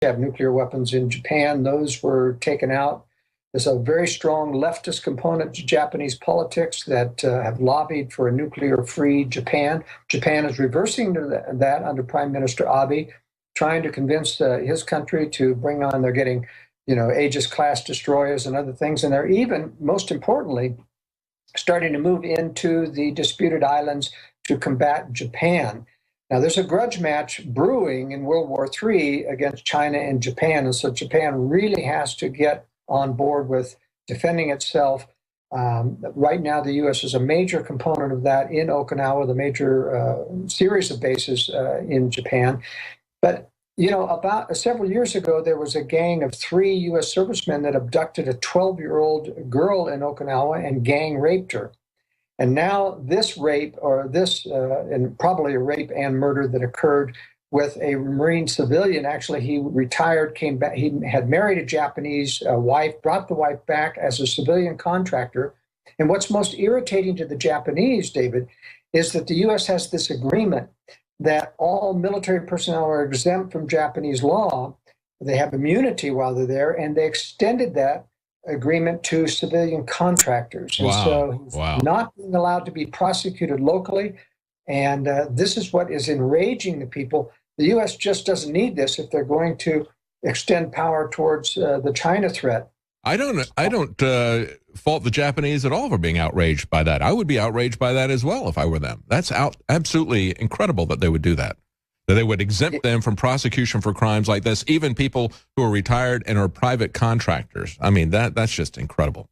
have nuclear weapons in Japan. Those were taken out. There's a very strong leftist component to Japanese politics that have lobbied for a nuclear-free Japan. Japan is reversing that under Prime Minister Abe, trying to convince his country to bring on, they're getting, Aegis class destroyers and other things. And they're even, most importantly, starting to move into the disputed islands to combat Japan. Now, there's a grudge match brewing in World War III against China and Japan. And so Japan really has to get on board with defending itself. Right now, the U.S. is a major component of that in Okinawa, the major series of bases in Japan. But, about several years ago, there was a gang of 3 U.S. servicemen that abducted a 12-year-old girl in Okinawa and gang raped her. And now this rape, or this, and probably a rape and murder that occurred with a Marine civilian. Actually, he retired, came back. He had married a Japanese wife, brought the wife back as a civilian contractor. And what's most irritating to the Japanese, David, is that the U.S. has this agreement that all military personnel are exempt from Japanese law. They have immunity while they're there, and they extended that agreement to civilian contractors. And so he's not being allowed to be prosecuted locally. And this is what is enraging the people. The U.S. just doesn't need this if they're going to extend power towards the China threat. I don't fault the Japanese at all for being outraged by that. I would be outraged by that as well if I were them. That's absolutely incredible that they would do that. That they would exempt them from prosecution for crimes like this, even people who are retired and are private contractors. I mean, that's just incredible.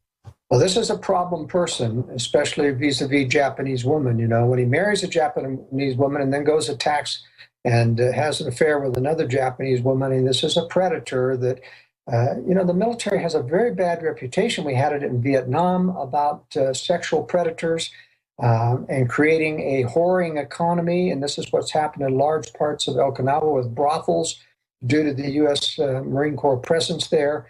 Well, this is a problem person, especially vis-a-vis Japanese women. When he marries a Japanese woman and then goes attacks and has an affair with another Japanese woman, and this is a predator that, the military has a very bad reputation. We had it in Vietnam about sexual predators and creating a whoring economy. And this is what's happened in large parts of Okinawa with brothels due to the U.S. Marine Corps presence there.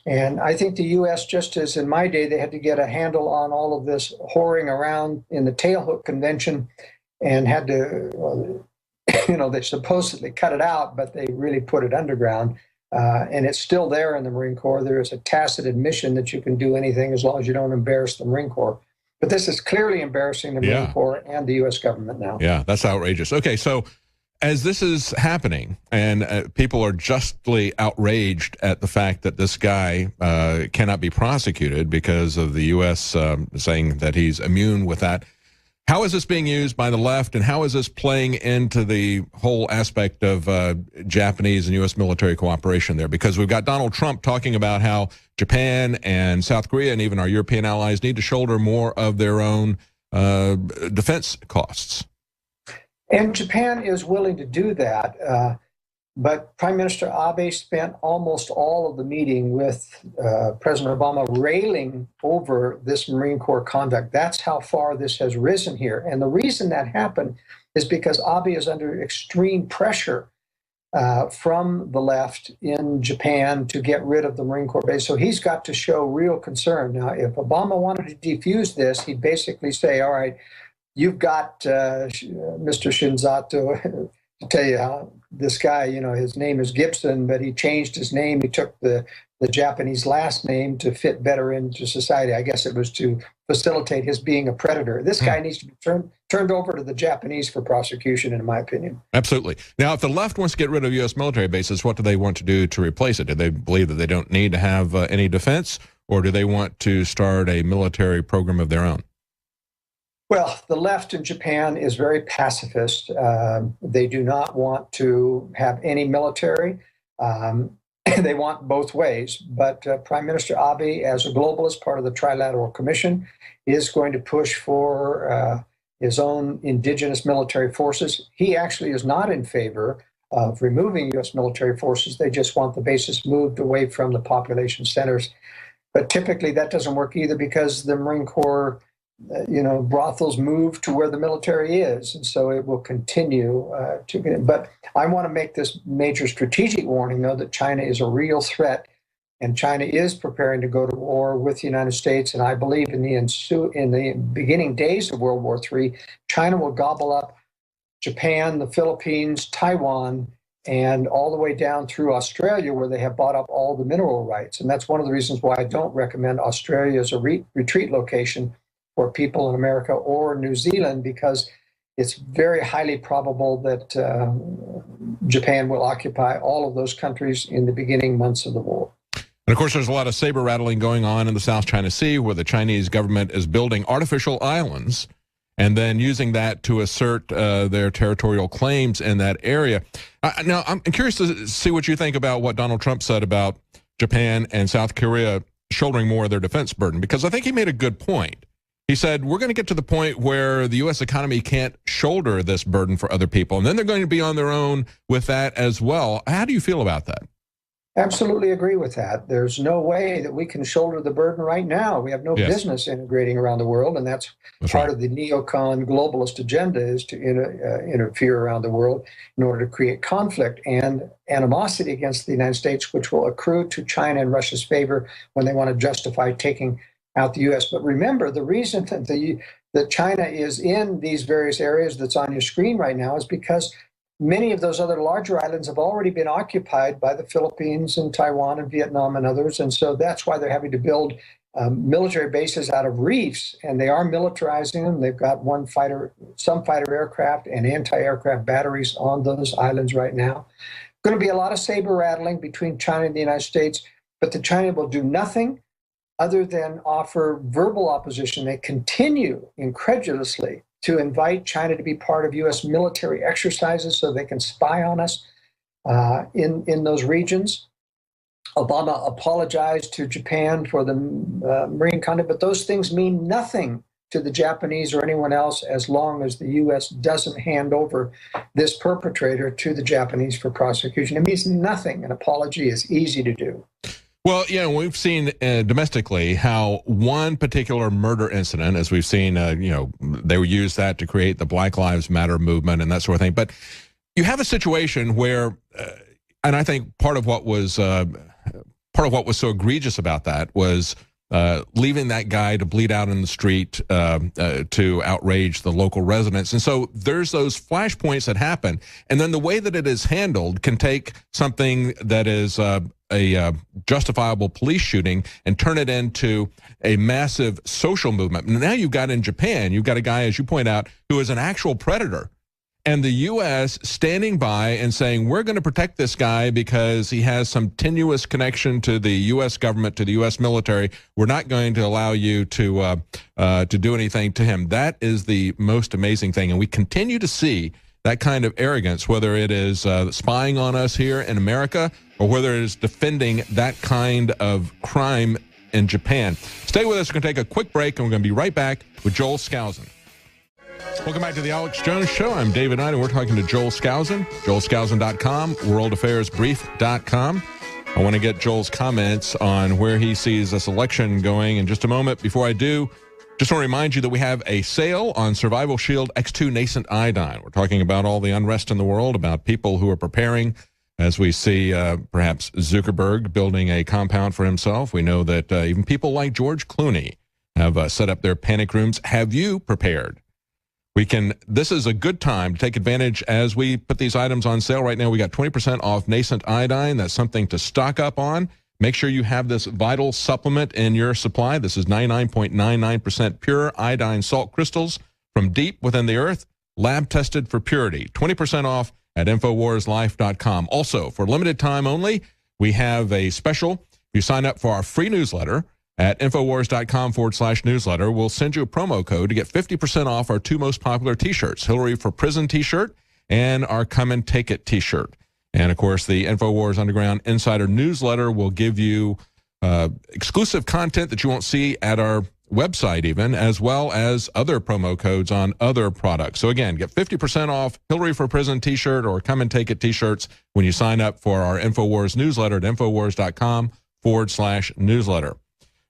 And I think the U.S., just as in my day, they had to get a handle on all of this whoring around in the Tailhook Convention and had to, they supposedly cut it out, but they really put it underground. And it's still there in the Marine Corps. There is a tacit admission that you can do anything as long as you don't embarrass the Marine Corps. But this is clearly embarrassing the Marine Corps and the U.S. government now. Yeah, that's outrageous. Okay, so as this is happening and people are justly outraged at the fact that this guy cannot be prosecuted because of the U.S. Saying that he's immune with that, how is this being used by the left, and how is this playing into the whole aspect of Japanese and U.S. military cooperation there? Because we've got Donald Trump talking about how Japan and South Korea and even our European allies need to shoulder more of their own defense costs. And Japan is willing to do that. But Prime Minister Abe spent almost all of the meeting with President Obama railing over this Marine Corps conduct. That's how far this has risen here. And the reason that happened is because Abe is under extreme pressure from the left in Japan to get rid of the Marine Corps base. So he's got to show real concern. Now, if Obama wanted to defuse this, he'd basically say, all right, you've got Mr. Shinzato to tell you how this guy, his name is Gibson, but he changed his name. He took the Japanese last name to fit better into society. I guess it was to facilitate his being a predator. This guy needs to be turned over to the Japanese for prosecution, in my opinion. Absolutely. Now, if the left wants to get rid of U.S. military bases, what do they want to do to replace it? Do they believe that they don't need to have any defense, or do they want to start a military program of their own? Well, the left in Japan is very pacifist. They do not want to have any military. They want both ways. But Prime Minister Abe, as a globalist, part of the Trilateral Commission, is going to push for his own indigenous military forces. He actually is not in favor of removing U.S. military forces. They just want the bases moved away from the population centers. But typically that doesn't work either because the Marine Corps brothels move to where the military is, and so it will continue to. But I want to make this major strategic warning, though, that China is a real threat, and China is preparing to go to war with the United States. And I believe in the beginning days of World War III, China will gobble up Japan, the Philippines, Taiwan, and all the way down through Australia, where they have bought up all the mineral rights. And that's one of the reasons why I don't recommend Australia as a retreat location for people in America or New Zealand, because it's very highly probable that Japan will occupy all of those countries in the beginning months of the war. And of course, there's a lot of saber rattling going on in the South China Sea, where the Chinese government is building artificial islands and then using that to assert their territorial claims in that area. Now, I'm curious to see what you think about what Donald Trump said about Japan and South Korea shouldering more of their defense burden, because I think he made a good point. He said, we're going to get to the point where the U.S. economy can't shoulder this burden for other people, and then they're going to be on their own with that as well. How do you feel about that? Absolutely agree with that. There's no way that we can shoulder the burden right now. We have no business integrating around the world, and that's part of the neocon globalist agenda, is to interfere around the world in order to create conflict and animosity against the United States, which will accrue to China and Russia's favor when they want to justify taking out the U.S. But remember, the reason that China is in these various areas that's on your screen right now is because many of those other larger islands have already been occupied by the Philippines and Taiwan and Vietnam and others. And so that's why they're having to build military bases out of reefs, and they are militarizing them. They've got some fighter aircraft and anti-aircraft batteries on those islands right now. Going to be a lot of saber rattling between China and the United States, but the China will do nothing other than offer verbal opposition. They continue incredulously to invite China to be part of U.S. military exercises so they can spy on us in those regions. Obama apologized to Japan for the marine conduct, but those things mean nothing to the Japanese or anyone else as long as the U.S. doesn't hand over this perpetrator to the Japanese for prosecution. It means nothing. An apology is easy to do. Well, yeah, we've seen domestically how one particular murder incident, as we've seen, they use that to create the Black Lives Matter movement and that sort of thing. But you have a situation where, and I think part of what was so egregious about that was leaving that guy to bleed out in the street to outrage the local residents. And so there's those flashpoints that happen. And then the way that it is handled can take something that is a justifiable police shooting and turn it into a massive social movement. Now you've got in Japan, you've got a guy, as you point out, who is an actual predator. And the U.S. standing by and saying, we're going to protect this guy because he has some tenuous connection to the U.S. government, to the U.S. military. We're not going to allow you to do anything to him. That is the most amazing thing. And we continue to see that kind of arrogance, whether it is spying on us here in America or whether it is defending that kind of crime in Japan. Stay with us. We're going to take a quick break, and we're going to be right back with Joel Skousen. Welcome back to the Alex Jones Show. I'm David Knight, and we're talking to Joel Skousen, joelskousen.com, worldaffairsbrief.com. I want to get Joel's comments on where he sees this election going in just a moment. Before I do, just want to remind you that we have a sale on Survival Shield X2 Nascent Iodine. We're talking about all the unrest in the world, about people who are preparing, as we see perhaps Zuckerberg building a compound for himself. We know that even people like George Clooney have set up their panic rooms. Have you prepared? This is a good time to take advantage as we put these items on sale right now. We got 20% off Nascent Iodine. That's something to stock up on. Make sure you have this vital supplement in your supply. This is 99.99% pure iodine salt crystals from deep within the earth, lab tested for purity. 20% off at InfoWarsLife.com. Also, for limited time only, we have a special. If you sign up for our free newsletter at InfoWars.com/newsletter, we'll send you a promo code to get 50% off our two most popular t-shirts, Hillary for Prison t-shirt and our Come and Take It t-shirt. And, of course, the InfoWars Underground Insider newsletter will give you exclusive content that you won't see at our website even, as well as other promo codes on other products. So, again, get 50% off Hillary for Prison t-shirt or Come and Take It t-shirts when you sign up for our InfoWars newsletter at InfoWars.com/newsletter.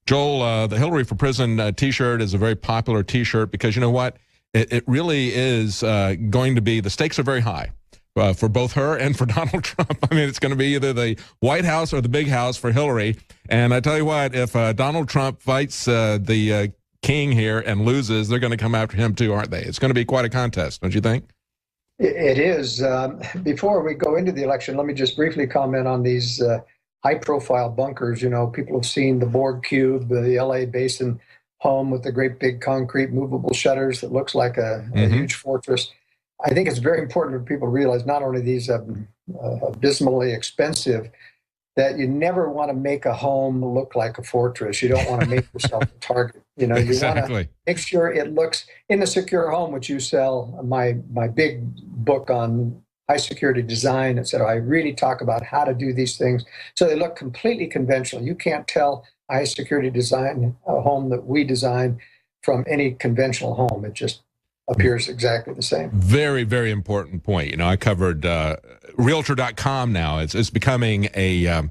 Joel, the Hillary for Prison t-shirt is a very popular t-shirt because, you know what, it really is going to be, the stakes are very high. For both her and for Donald Trump. I mean, it's going to be either the White House or the big house for Hillary. And I tell you what, if Donald Trump fights the king here and loses, they're going to come after him too, aren't they? It's going to be quite a contest, don't you think? It is. Before we go into the election, let me just briefly comment on these high-profile bunkers. You know, people have seen the Borg Cube, the LA Basin home with the great big concrete movable shutters that looks like a huge fortress. I think it's very important for people to realize not only these abysmally expensive, that you never want to make a home look like a fortress. You don't want to make yourself a target. You know, you want to make sure it looks in a secure home, which you sell. My big book on high security design, etc. I really talk about how to do these things so they look completely conventional. You can't tell a high security design a home that we design from any conventional home. It just appears exactly the same. Very, very important point. You know, I covered Realtor.com now. It's becoming a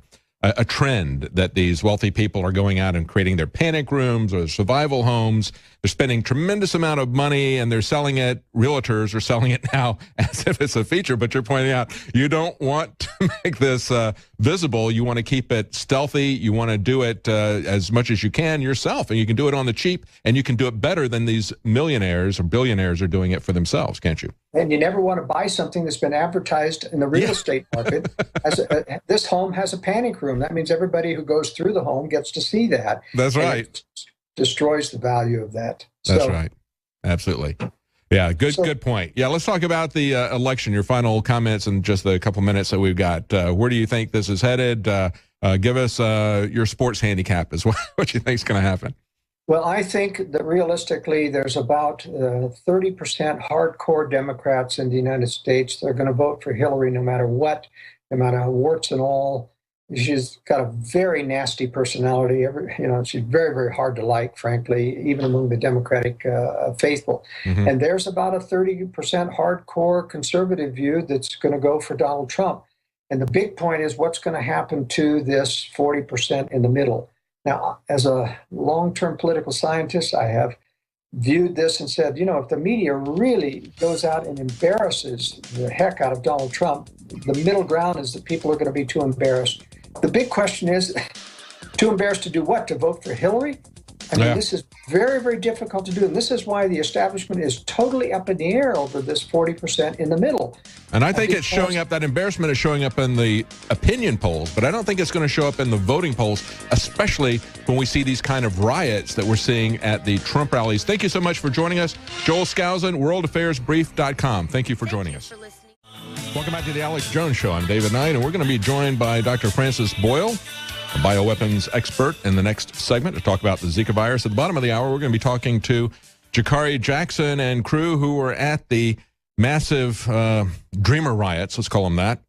trend that these wealthy people are going out and creating their panic rooms or survival homes. They're spending tremendous amount of money and they're selling it. Realtors are selling it now as if it's a feature, but you're pointing out you don't want to make this visible. You want to keep it stealthy. You want to do it as much as you can yourself, and you can do it on the cheap, and you can do it better than these millionaires or billionaires are doing it for themselves, can't you? And you never want to buy something that's been advertised in the real estate market. This home has a panic room. That means everybody who goes through the home gets to see that. That's right. Destroys the value of that. That's right. Absolutely. Yeah, good point. Yeah, let's talk about the election, your final comments in just the couple minutes that we've got. Where do you think this is headed? Give us your sports handicap as well. What you think is going to happen? Well, I think that realistically, there's about 30% hardcore Democrats in the United States that are going to vote for Hillary no matter what, no matter warts and all. She's got a very nasty personality. She's very, very hard to like, frankly, even among the Democratic faithful. Mm-hmm. And there's about a 30% hardcore conservative view that's going to go for Donald Trump. And the big point is what's going to happen to this 40% in the middle. Now, as a long-term political scientist, I have viewed this and said, if the media really goes out and embarrasses the heck out of Donald Trump, the middle ground is that people are going to be too embarrassed. The big question is, too embarrassed to do what? To vote for Hillary? I mean, This is very, very difficult to do. And this is why the establishment is totally up in the air over this 40% in the middle. And I think it's showing up, that embarrassment is showing up in the opinion polls, but I don't think it's going to show up in the voting polls, especially when we see these kind of riots that we're seeing at the Trump rallies. Thank you so much for joining us. Joel Skousen, worldaffairsbrief.com. Thank you for joining us. Welcome back to the Alex Jones Show. I'm David Knight, and we're going to be joined by Dr. Francis Boyle, a bioweapons expert, in the next segment to talk about the Zika virus. At the bottom of the hour, we're going to be talking to Jakari Jackson and crew who were at the massive Dreamer riots, let's call them that,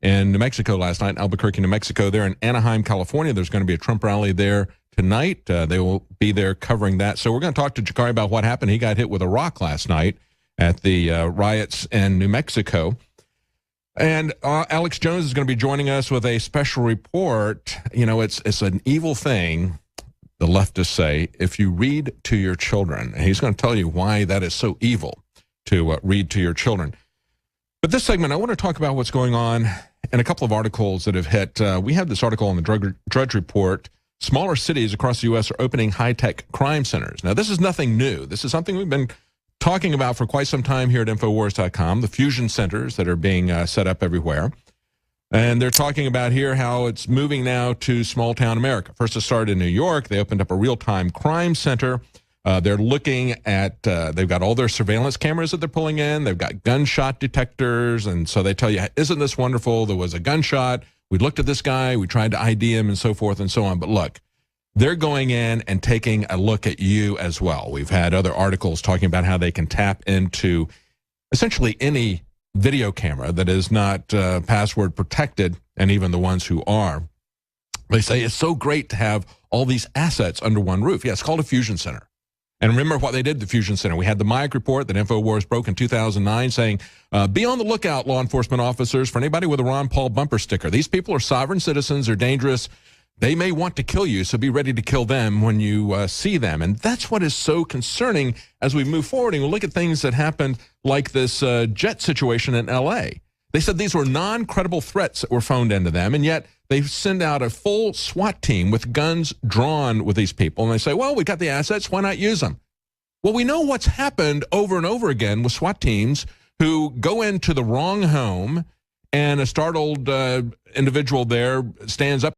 in New Mexico last night, in Albuquerque, New Mexico. They're in Anaheim, California. There's going to be a Trump rally there tonight. They will be there covering that. So we're going to talk to Jakari about what happened. He got hit with a rock last night at the riots in New Mexico. And Alex Jones is going to be joining us with a special report. It's an evil thing, the leftists say, if you read to your children. And he's going to tell you why that is so evil to read to your children. But this segment, I want to talk about what's going on in a couple of articles that have hit. We have this article on the Drudge Report. Smaller cities across the U.S. are opening high-tech crime centers. Now, this is nothing new. This is something we've been talking about for quite some time here at Infowars.com, the fusion centers that are being set up everywhere. And they're talking about here how it's moving now to small-town America. First it started in New York. They opened up a real-time crime center. They're looking at, they've got all their surveillance cameras that they're pulling in. They've got gunshot detectors. And so they tell you, isn't this wonderful? There was a gunshot. We looked at this guy. We tried to ID him and so forth and so on. But look, they're going in and taking a look at you as well. We've had other articles talking about how they can tap into essentially any video camera that is not password protected, and even the ones who are. They say it's so great to have all these assets under one roof. Yeah, it's called a fusion center. And remember what they did at the Fusion Center. We had the Mayak report that InfoWars broke in 2009 saying, be on the lookout, law enforcement officers, for anybody with a Ron Paul bumper sticker. These people are sovereign citizens, they're dangerous. They may want to kill you, so be ready to kill them when you see them. And that's what is so concerning as we move forward. And we look at things that happened like this jet situation in L.A. They said these were non-credible threats that were phoned into them, and yet they send out a full SWAT team with guns drawn with these people. And they say, well, we got the assets, why not use them? Well, we know what's happened over and over again with SWAT teams who go into the wrong home, and a startled individual there stands up